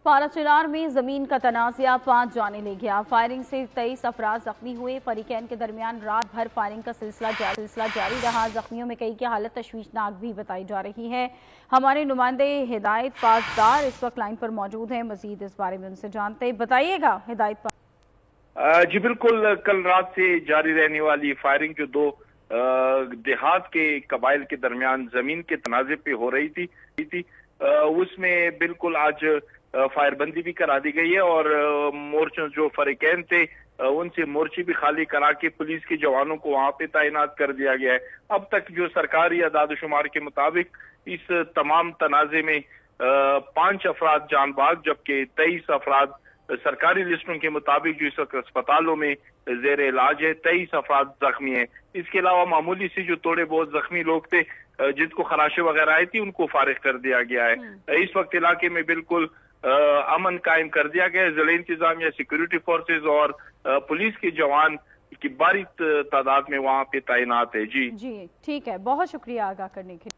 पाराचुनार में जमीन का तनाज़ा 5 जाने ले गया। फायरिंग से 23 अफराद जख्मी हुए। फरीकैन के दरमियान रात भर फायरिंग का सिलसिला जारी रहा। जख्मियों में कई की हालत तशवीशनाक भी बताई जा रही है। हमारे नुमाइंदे हिदायत पासदार इस वक्त लाइन पर मौजूद हैं। मजीद इस बारे में उनसे जानते हैं। बताइएगा हिदायत। जी बिल्कुल, कल रात से जारी रहने वाली फायरिंग जो दो देहात के कबाइल के दरमियान जमीन के तनाजे पे हो रही थी उसमें बिल्कुल आज फायरबंदी भी करा दी गई है और मोर्चों जो फरीकैन थे उनसे मोर्चे भी खाली करा के पुलिस के जवानों को वहां पे तैनात कर दिया गया है। अब तक जो सरकारी आदादोशुमार के मुताबिक इस तमाम तनाजे में 5 अफराद जान बाग जबकि 23 अफराद सरकारी लिस्टों के मुताबिक जो इस वक्त अस्पतालों में जेर इलाज है। 23 अफराद जख्मी हैं। इसके अलावा मामूली से जो थोड़े बहुत जख्मी लोग थे जिनको खराशे वगैरह आई थी उनको फारिग कर दिया गया है। इस वक्त इलाके में बिल्कुल अमन कायम कर दिया गया है। जिला इंतजामिया, सिक्योरिटी फोर्सेज और पुलिस के जवान की भारी तादाद में वहां पे तैनात है। जी ठीक है, बहुत शुक्रिया आगाह करने के लिए।